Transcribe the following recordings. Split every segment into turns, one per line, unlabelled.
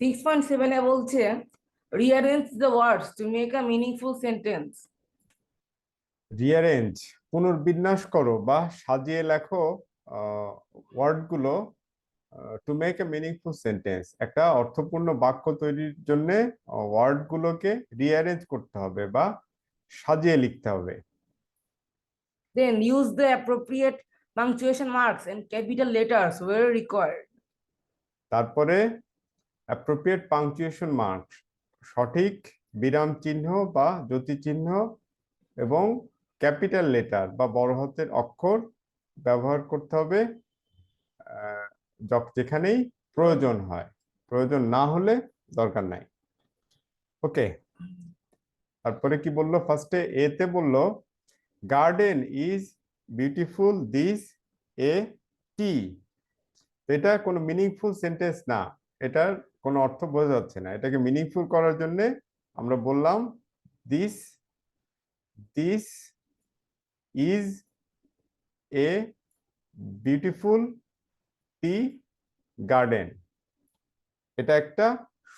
6.7 এ বলছে rearrange the words to make a meaningful sentence.
Rearrange পুনর্বিন্যাস করো বা সাজিয়ে লেখো ওয়ার্ডগুলো to make a meaningful sentence. একটা অর্থপূর্ণ বাক্য তৈরির জন্য ওয়ার্ডগুলোকে রিঅ্যারেঞ্জ করতে হবে বা সাজিয়ে লিখতে হবে।
Then use the appropriate punctuation marks and capital letters where required.
তারপরে অ্যাপ্রোপ্রিয়েট পাংচুয়েশন মার্ক, সঠিক বিরাম চিহ্ন বা জ্যোতি চিহ্ন এবং ক্যাপিটাল লেটার বা বড় হাতের অক্ষর ব্যবহার করতে হবে যেখানেই প্রয়োজন হয়, প্রয়োজন না হলে দরকার নাই। ওকে, তারপরে কি বললো? ফার্স্টে এতে বললো গার্ডেন ইজ বিউটিফুল দিস এ টি। এটা কোনো মিনিংফুল সেন্টেন্স না, এটার কোনো অর্থ বোঝা যাচ্ছে না। এটাকে মিনিংফুল করার জন্য আমরা বললাম this this is a beautiful tea garden. এটা একটা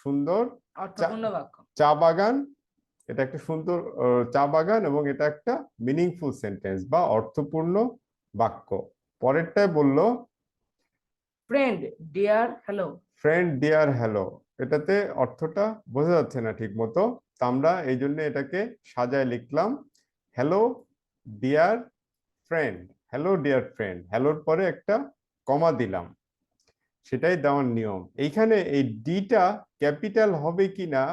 সুন্দর
অর্থপূর্ণ বাক্য,
চা বাগান। এটা একটা সুন্দর চা বাগান এবং এটা একটা মিনিংফুল সেন্টেন্স বা অর্থপূর্ণ বাক্য। পরেরটায় বললো
friend dear hello.
Friend dear hello, এটাতে অর্থটা বোঝা যাচ্ছে না ঠিক মতো, তা আমরা এই জন্য এটাকে সাজায় লিখলাম hello dear friend. Hello dear friend, হ্যালোর পরে একটা কমা দিলাম, সেটাই দেওয়ার নিয়ম। এইখানে এই ডিটা ক্যাপিটাল হবে কিনা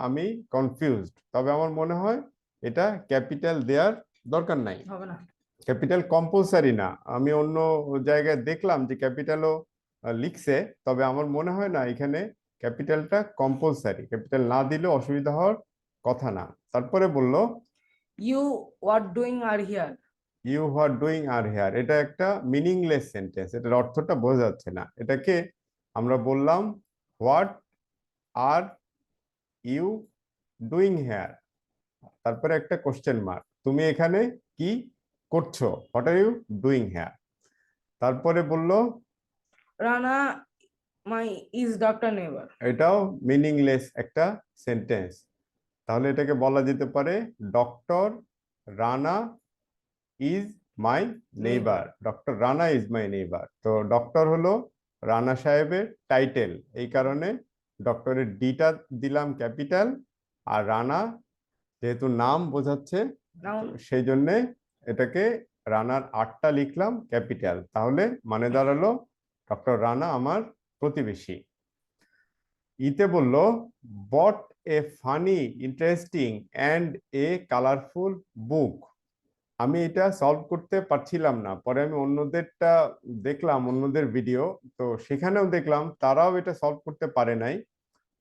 আমি কনফিউজড, তবে আমার মনে হয় এটা ক্যাপিটাল দেওয়ার দরকার নাই,
হবে না,
ক্যাপিটাল কম্পালসারি না। আমি অন্য জায়গায় দেখলাম যে ক্যাপিটালও লিখছে, তবে আমার মনে হয় না এখানে ক্যাপিটালটা কম্পালসারি, ক্যাপিটাল না দিলে অসুবিধা হওয়ার কথা না। তারপরে বললো
you what doing are here.
You what doing are here, এটা একটা মিনিংলেস সেন্টেন্স, এটার অর্থটা বোঝা যাচ্ছে না। এটাকে আমরা বললাম what are you doing here, তারপরে একটা কোশ্চেন মার্ক, তুমি এখানে কি করছো, what are you doing here. তারপরে বললো
রানা মাই ইজ ডক্টর নেবার।
এটাও মিনিংলেস একটা সেন্টেন্স, তাহলে এটাকে বলা যেতে পারে doctor Rana is my neighbour. Doctor Rana is my neighbour. তো ডক্টর হলো রানা সাহেবের টাইটেল, এই কারণে ডক্টরের ডিটা দিলাম ক্যাপিটাল, আর রানা যেহেতু নাম বোঝাচ্ছে সেই জন্যে এটাকে রানার আরটা লিখলাম ক্যাপিটাল। তাহলে মানে দাঁড়ালো ডক্টর রানা আমার প্রতিবেশী। ইতে বললো bought a funny interesting and a colourful book. আমি এটা সলভ করতে পারছিলাম না, পরে আমি অন্যদেরটা দেখলাম, অন্যদের ভিডিও, তো সেখানেও দেখলাম তারাও এটা সলভ করতে পারে নাই।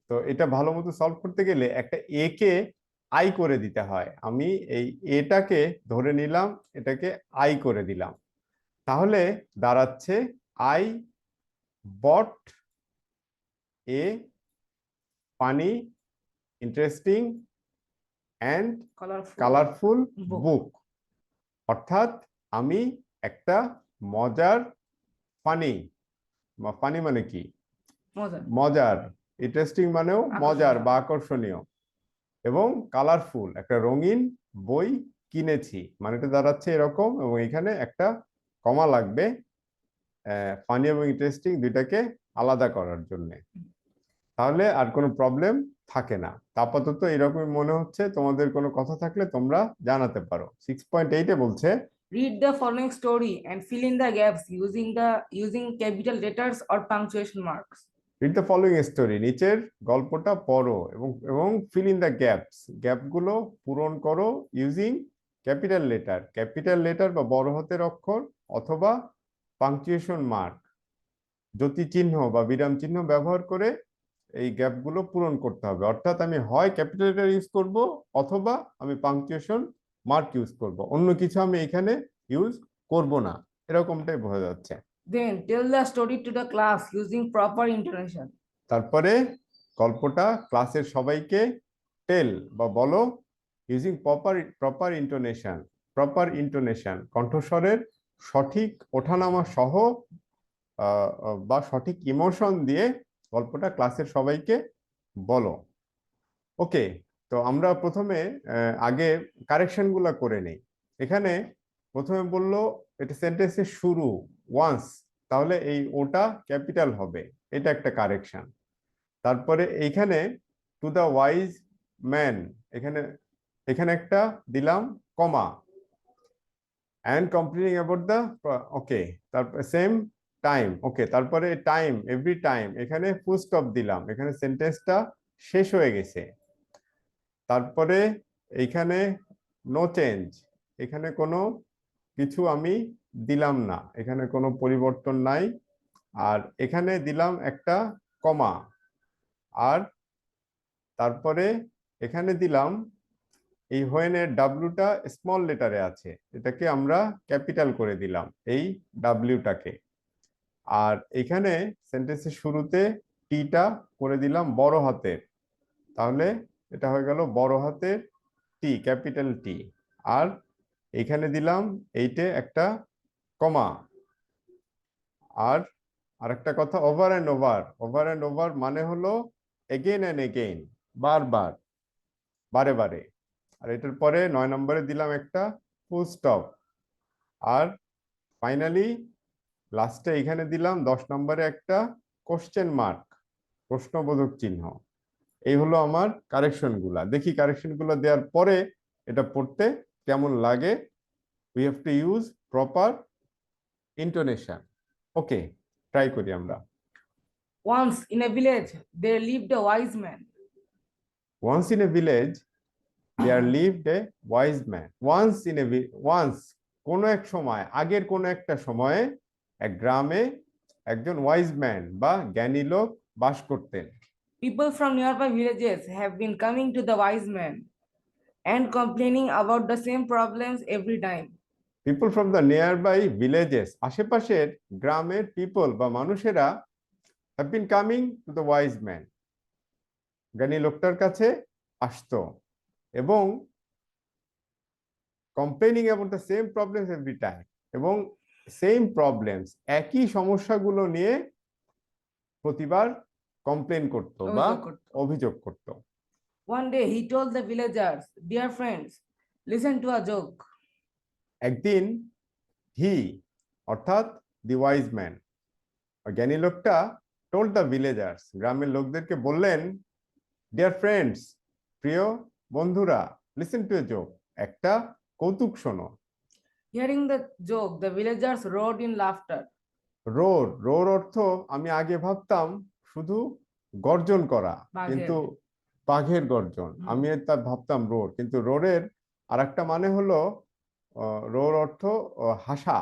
তো এটা ভালো মতো সলভ করতে গেলে একটা এ কে আই করে দিতে হয়। আমি এই এটাকে ধরে নিলাম, এটাকে আই করে দিলাম, তাহলে দাঁড়াচ্ছে I bought a funny interesting and colourful book. অর্থাৎ আমি একটা মজার, ফানি, ফানি মানে কি মজার, ইন্টারেস্টিং মানেও মজার বা আকর্ষণীয়, এবং কালারফুল একটা রঙিন বই কিনেছি, মানে এটা দাঁড়াচ্ছে এরকম, এবং এখানে একটা কমা লাগবে ফানি এবং ইন্টারেস্টিং দুইটাকে আলাদা করার জন্য, তাহলে আর কোনো প্রবলেম থাকে না। আপাতত এরকমই মনে হচ্ছে, তোমাদের কোনো কথা থাকলে তোমরা জানাতে পারো। 6.8 বলছে
read the following story and fill in the gaps using capital letters or punctuation marks.
read the following story, নিচের গল্পটা পড়ো এবং এবং fill in the gaps, গ্যাপগুলো পূরণ করো ইউজিং ক্যাপিটাল লেটার বা বড় হাতের অক্ষর অথবা পাংচুয়েশন মার্ক, জ্যোতি চিহ্ন বা বিরাম চিহ্ন ব্যবহার করে এই গ্যাপগুলো পূরণ করতে হবে। অর্থাৎ আমি হয় ক্যাপিটাল লেটার ইউজ করব অথবা আমি পাংচুয়েশন মার্ক ইউজ করব, অন্য কিছু আমি এখানে ইউজ করব না, এরকমটাই বোঝা যাচ্ছে।
Then tell the story to the class using proper intonation.
তারপরে গল্পটা ক্লাসের সবাইকে টেল বা বলো ইউজিং প্রপার ইন্টোনেশন, কণ্ঠস্বরের সঠিক ওঠানামা সহ বা সঠিক ইমোশন দিয়ে গল্পটা ক্লাসের সবাইকে বলো। ওকে, তো আমরা প্রথমে আগে কারেকশন গুলা করে নেই। এখানে প্রথমে বললো এটা সেন্টেন্সের শুরু ওয়ান্স, তাহলে এই ওটা ক্যাপিটাল হবে, এটা একটা কারেকশন। তারপরে এইখানে টু দা ওয়াইজ ম্যান, এখানে এখানে একটা দিলাম কমা, অ্যান্ড কমপ্লেনিং অ্যাবাউট দ্য, ওকে, তারপর সেম টাইম, ওকে, তারপরে টাইম এভরি টাইম, এখানে ফুল স্টপ দিলাম, এখানে সেন্টেন্সটা শেষ হয়ে গেছে। তারপরে এইখানে নো চেঞ্জ, এখানে কোনো কিছু আমি দিলাম না, এখানে কোনো পরিবর্তন নাই। আর এখানে দিলাম একটা কমা, আর তারপরে এখানে দিলাম এই হোয়েন এর ডাব্লিউটা স্মল লেটারে আছে, এটাকে আমরা ক্যাপিটাল করে দিলাম এই ডাব্লিউটাকে। আর এখানে সেন্টেন্সের শুরুতে টিটা করে দিলাম বড় হাতের, তাহলে এটা হয়ে গেল বড় হাতের টি, ক্যাপিটাল টি। আর এখানে দিলাম এইটে একটা কমা। আর আরেকটা কথা, over and over, over and over মানে হলো এগেইন অ্যান্ড এগেইন, বারবার, বারে বারে। আর এটার পরে 9 নম্বরে দিলাম একটা ফুল স্টপ। আর ফাইনালি লাস্টে এখানে দিলাম 10 নম্বরে একটা কোশ্চেন মার্ক, প্রশ্নবোধক চিহ্ন। এই হলো আমার কারেকশন গুলা। দেখি কারেকশন গুলা দেওয়ার পরে এটা পড়তে কেমন লাগে। We have to use proper intonation. Okay, try করি আমরা।
Once in a village, there lived a wise man.
Once in a village there lived a wise man. Once in a, once কোনো এক সময়, আগের কোনো একটা সময়ে এক গ্রামে একজন ওয়াইজ ম্যান বা জ্ঞানী লোক বাস করতেন।
People from nearby villages have been coming to the wise man and complaining about the same problems every time.
People from the nearby villages, আশেপাশের গ্রামের পিপল বা মানুষেরা have been coming to the wise man, জ্ঞানী লোকটার কাছে আসতো, এবং complaining about the same problems every time, এবং সেম প্রবলেমস, একই সমস্যাগুলো নিয়ে প্রতিবার কমপ্লেন করতো বা অভিযোগ করতো।
One day he told the villagers, "Dear friends, listen to a joke."
একদিন হি, অর্থাৎ দি ওয়াইজ ম্যান, জ্ঞানী লোকটা, টোল্ড দ্য ভিলেজার্স, গ্রামের লোকদেরকে বললেন, ডিয়ার ফ্রেন্ডস, প্রিয় বন্ধুরা, লিসেন টু এ জোক, একটা কৌতুক শোনো।
Hearing the joke, the villagers roared in laughter.
রোর, রোর অর্থ আমি আগে ভাবতাম শুধু গর্জন করা,
বাঘের।
কিন্তু বাঘের গর্জন, আমি তা ভাবতাম রোর, কিন্তু রোরের আরেকটা মানে হলো রোর অর্থ হাসা,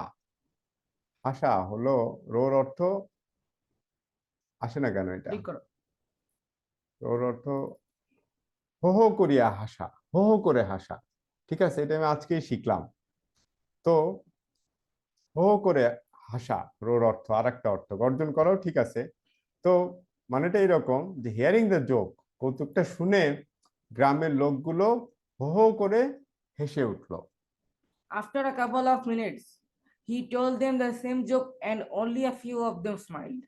হাসা হলো রোর অর্থ, আসে না কেন এটা, রোর অর্থ হো হো করিয়া হাসা, হো হো করে হাসা। ঠিক আছে, এটা আমি আজকেই শিখলাম। তো হো হো করে হাসা রোর অর্থ, আর একটা অর্থ গর্জন করাও ঠিক আছে। তো মানেটা এরকম যে হিয়ারিং দ্য জোক, কৌতুকটা শুনে গ্রামের লোকগুলো হো হো করে হেসে উঠলো।
After a couple of minutes, he told them the same joke and only a few of them smiled.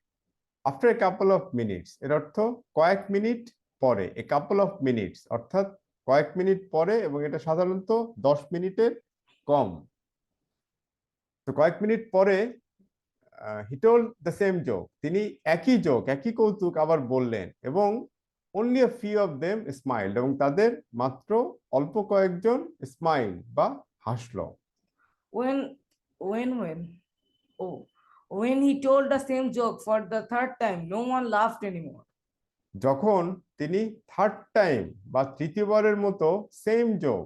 After a couple of minutes, এর অর্থ কয়েক মিনিট পরে, এ কাপল অফ মিনিটস অর্থাৎ কয়েক মিনিট পরে, এবং এটা সাধারণত 10 মিনিটের কম। তো কয়েক মিনিট পরে he told the same joke, তিনি একই জোক, একই কৌতুক আবার বললেন, এবং only a few of them smiled, এবং তাদের মাত্র অল্প কয়েকজন স্মাইল বা হাসলো।
When, when, oh, when he told the same joke for the third time, no one laughed anymore.
যখন তিনি থার্ড টাইম বা তৃতীয়বারের মতো সেম জোক,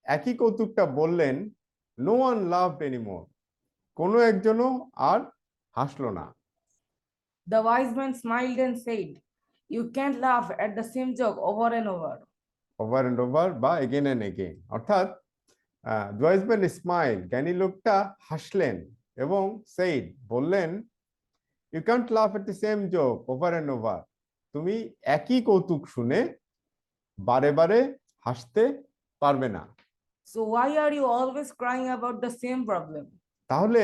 একই কৌতুকটা বললেন, নো ওয়ান লাভড এনিমোর, কোনো একজনও আর হাসলো না।
The wise man smiled and said, "You can't laugh at the same joke over and over."
Over and over বা এগেন অ্যান্ড এগেন, অর্থাৎ দ্য ওয়াইজ ম্যান স্মাইল, জ্ঞানী লোকটা হাসলেন, এবং সেইড বললেন, you can't laugh at the same joke over and over, তুমি একই কৌতুক শুনে বারে বারে হাসতে পারবে না।
So why are you always crying about the same problem?
তাহলে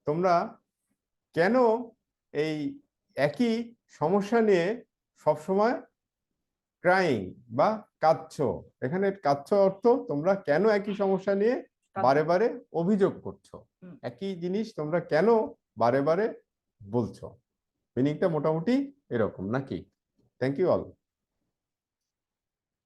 তোমরা কেন এই একই সমস্যা নিয়ে সবসময় ক্রাইং বা কাঁদছো। এখানে কাঁদছো অর্থ তোমরা কেন একই সমস্যা নিয়ে বারে বারে অভিযোগ করছো, একই জিনিস তোমরা কেন বারে বারে বলছো। মিনিংটা মোটামুটি এরকম নাকি? Thank you all.